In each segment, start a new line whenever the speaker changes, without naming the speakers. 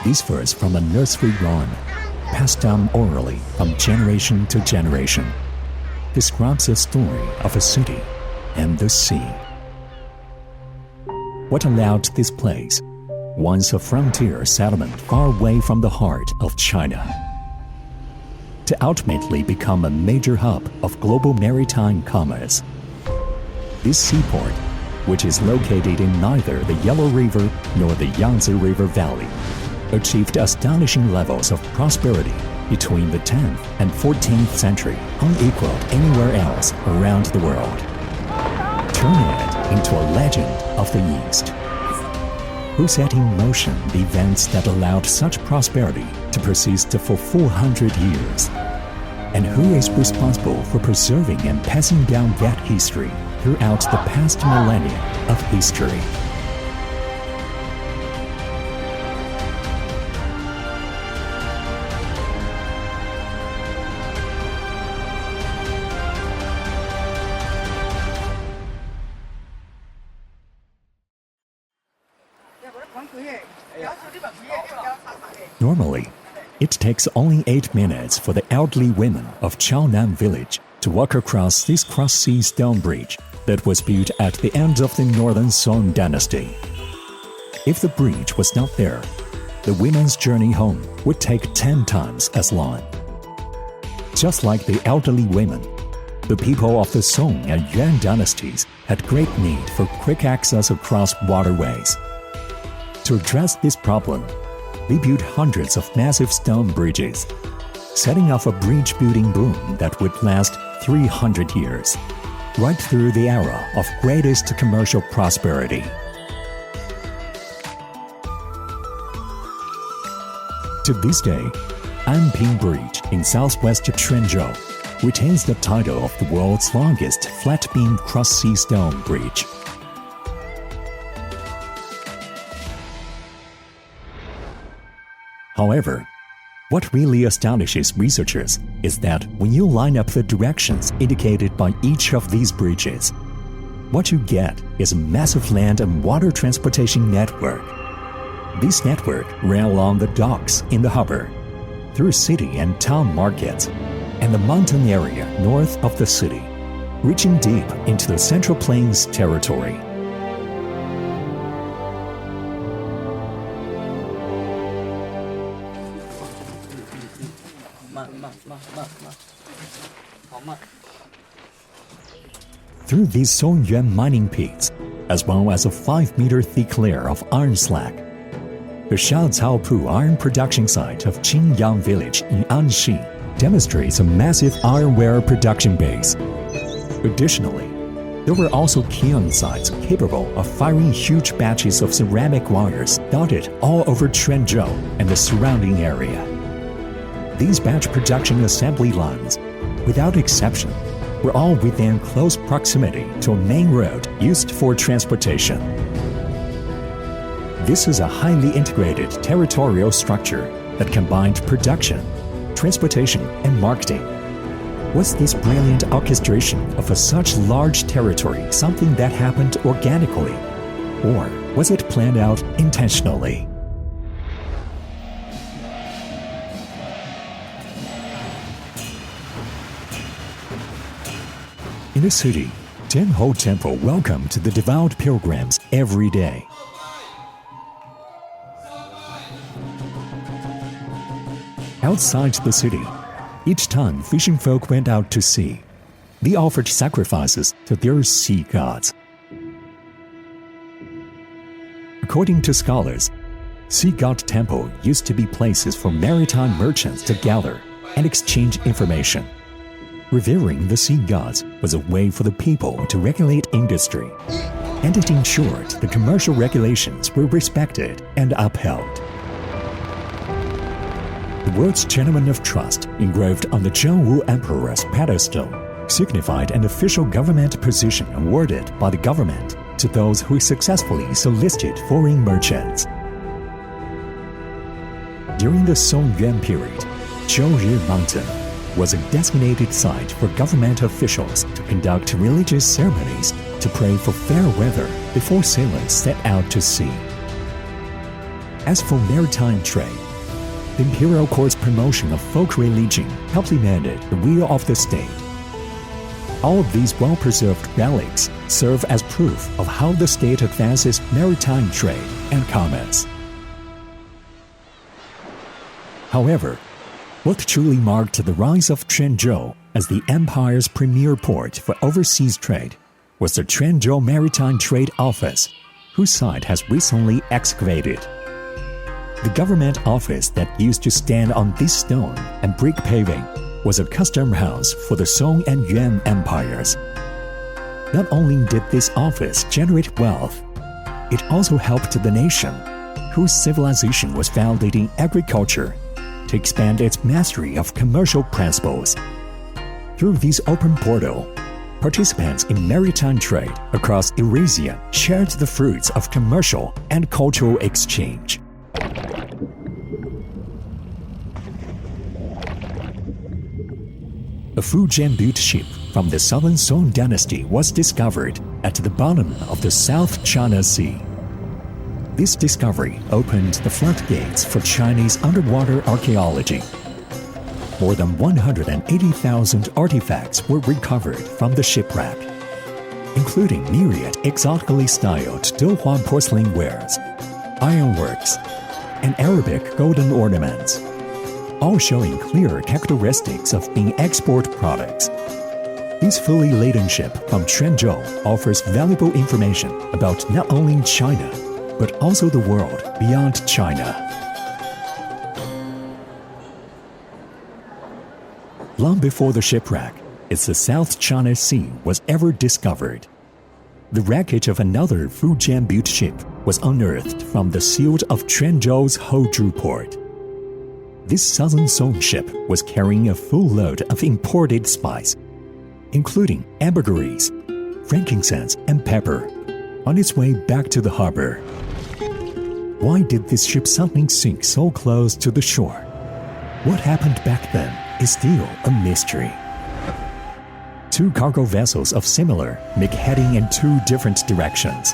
These verses from a nursery rhyme, passed down orally from generation to generation, describes the story of a city and the sea. What allowed this place, once a frontier settlement far away from the heart of China, to ultimately become a major hub of global maritime commerce? This seaport, which is located in neither the Yellow River nor the Yangtze River Valley, achieved astonishing levels of prosperity between the 10th and 14th century, unequaled anywhere else around the world, turning it into a legend of the East. Who set in motion the events that allowed such prosperity to persist for 400 years? And who is responsible for preserving and passing down that history throughout the past millennia of history? Normally, it takes only 8 minutes for the elderly women of Chaonan village to walk across this cross-sea stone bridge that was built at the end of the Northern Song dynasty. If the bridge was not there, the women's journey home would take 10 times as long. Just like the elderly women, the people of the Song and Yuan dynasties had great need for quick access across waterways. To address this problem, they built hundreds of massive stone bridges, setting off a bridge-building boom that would last 300 years, right through the era of greatest commercial prosperity. To this day, Anping Bridge in southwest Quanzhou retains the title of the world's longest flat-beam cross-sea stone bridge. However, what really astonishes researchers is that when you line up the directions indicated by each of these bridges, what you get is a massive land and water transportation network. This network ran along the docks in the harbor, through city and town markets, and the mountain area north of the city, reaching deep into the Central Plains territory. Through these Songyuan mining pits, as well as a 5-meter thick layer of iron slag, the Shaocaopu iron production site of Qingyang village in Anxi demonstrates a massive ironware production base. Additionally, there were also kiln sites capable of firing huge batches of ceramic wires dotted all over Quanzhou and the surrounding area. These batch production assembly lines, without exception, were all within close proximity to a main road used for transportation. This is a highly integrated territorial structure that combined production, transportation, and marketing. Was this brilliant orchestration of such large territory something that happened organically, or was it planned out intentionally? In the city, Tenho Temple welcomed the devout pilgrims every day. Outside the city, each time fishing folk went out to sea, they offered sacrifices to their sea gods. According to scholars, sea god temple used to be places for maritime merchants to gather and exchange information. Revering the sea gods was a way for the people to regulate industry, and it ensured the commercial regulations were respected and upheld. The words Gentleman of Trust engraved on the Zhengwu Emperor's pedestal signified an official government position awarded by the government to those who successfully solicited foreign merchants. During the Songyuan period, Zhouyi Mountain was a designated site for government officials to conduct religious ceremonies to pray for fair weather before sailors set out to sea. As for maritime trade, the imperial court's promotion of folk religion complemented the will of the state. All of these well-preserved relics serve as proof of how the state advances maritime trade and commerce. However, what truly marked the rise of Quanzhou as the empire's premier port for overseas trade was the Quanzhou Maritime Trade Office, whose site has recently excavated. The government office that used to stand on this stone and brick paving was a custom house for the Song and Yuan empires. Not only did this office generate wealth, it also helped the nation, whose civilization was founded in agriculture, to expand its mastery of commercial principles. Through this open portal, participants in maritime trade across Eurasia shared the fruits of commercial and cultural exchange. A Fujian-built ship from the Southern Song dynasty was discovered at the bottom of the South China Sea. This discovery opened the floodgates for Chinese underwater archaeology. More than 180,000 artifacts were recovered from the shipwreck, including myriad exotically styled Douhua porcelain wares, ironworks, and Arabic golden ornaments, all showing clear characteristics of being export products. This fully laden ship from Quanzhou offers valuable information about not only China, but also the world beyond China. Long before the shipwreck, the South China Sea was ever discovered. The wreckage of another Fujian-built ship was unearthed from the silt of Quanzhou's Hozhu port. This Southern Song ship was carrying a full load of imported spice, including ambergris, frankincense, and pepper, on its way back to the harbor. Why did this ship suddenly sink so close to the shore? What happened back then is still a mystery. Two cargo vessels of similar make heading in two different directions,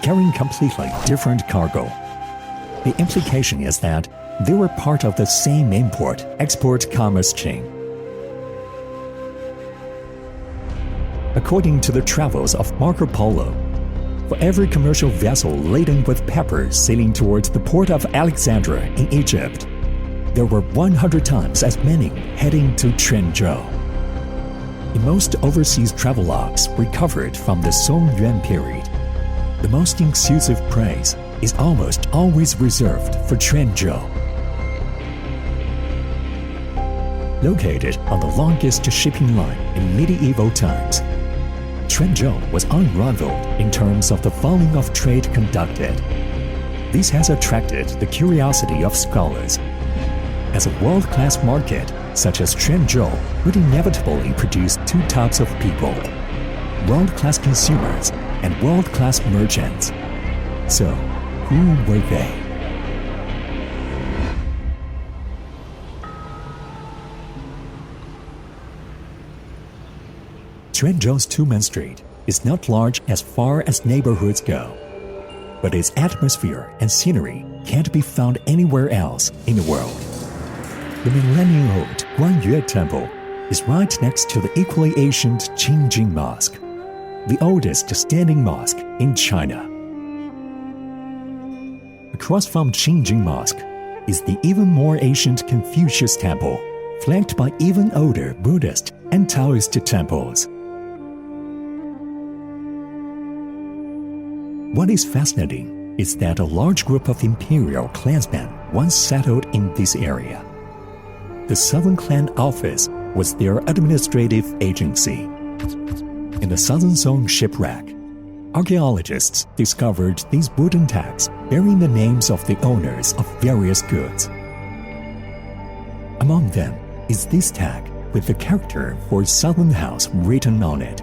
carrying completely different cargo. The implication is that they were part of the same import-export commerce chain. According to the travels of Marco Polo, for every commercial vessel laden with pepper sailing towards the port of Alexandria in Egypt, there were 100 times as many heading to Quanzhou. In most overseas travelogues recovered from the Song-Yuan period, the most inclusive praise is almost always reserved for Quanzhou. Located on the longest shipping line in medieval times, Quanzhou was unrivaled in terms of the volume of trade conducted. This has attracted the curiosity of scholars. As a world-class market, such as Quanzhou would inevitably produce two types of people: world-class consumers and world-class merchants. So, who were they? Quanzhou's two-man street is not large as far as neighborhoods go, but its atmosphere and scenery can't be found anywhere else in the world. The millennium-old Guanyue Temple is right next to the equally ancient Qingjing Mosque, the oldest standing mosque in China. Across from Qingjing Mosque is the even more ancient Confucius Temple, flanked by even older Buddhist and Taoist temples. What is fascinating is that a large group of imperial clansmen once settled in this area. The Southern Clan Office was their administrative agency. In the Southern Song shipwreck, archaeologists discovered these wooden tags bearing the names of the owners of various goods. Among them is this tag with the character for Southern House written on it,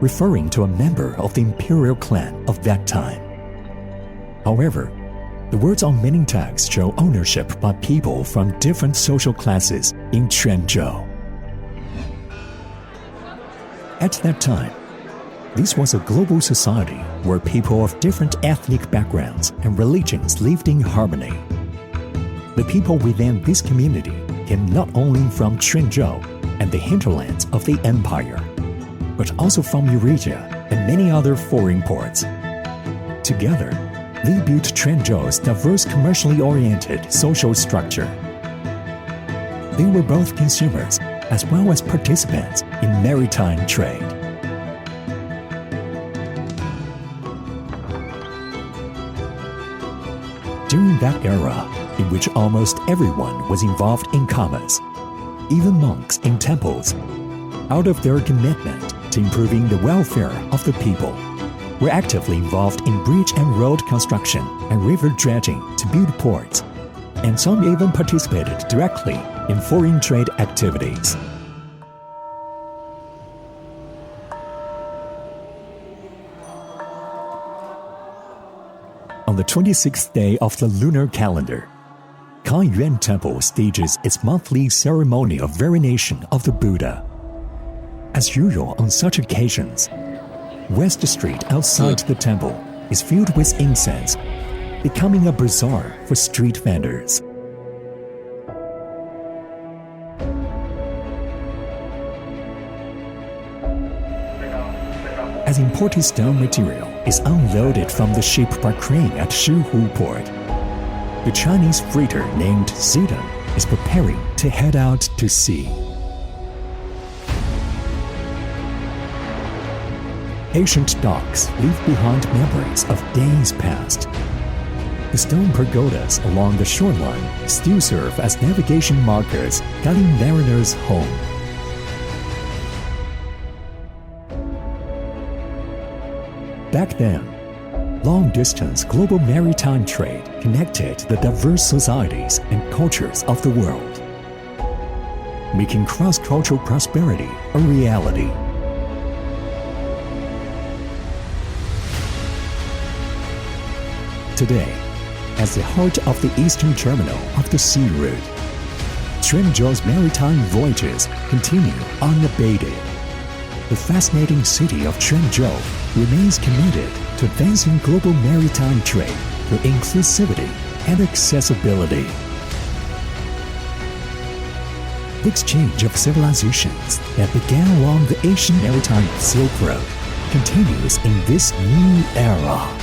referring to a member of the imperial clan of that time. However, the words on many tags show ownership by people from different social classes in Quanzhou. At that time, This was a global society where people of different ethnic backgrounds and religions lived in harmony. The people within this community came not only from Quanzhou and the hinterlands of the empire, but also from Eurasia and many other foreign ports. Together, they built Quanzhou's diverse commercially oriented social structure. They were both consumers as well as participants in maritime trade. During that era, in which almost everyone was involved in commerce, even monks in temples, out of their commitment to improving the welfare of the people, were actively involved in bridge and road construction and river dredging to build ports, and some even participated directly in foreign trade activities. On the 26th day of the lunar calendar, Yuan Temple stages its monthly ceremony of veneration of the Buddha. As usual on such occasions, West Street outside the temple is filled with incense, becoming a bazaar for street vendors. As imported stone material is unloaded from the ship by crane at Shihu port, the Chinese freighter named Ciudad is preparing to head out to sea. Ancient docks leave behind memories of days past. The stone pagodas along the shoreline still serve as navigation markers guiding mariners home. Back then, long-distance global maritime trade connected the diverse societies and cultures of the world, making cross-cultural prosperity a reality. Today, as the heart of the eastern terminal of the sea route, Quanzhou's maritime voyages continue unabated. The fascinating city of Quanzhou remains committed to advancing global maritime trade through inclusivity and accessibility. The exchange of civilizations that began along the Asian maritime Silk Road continues in this new era.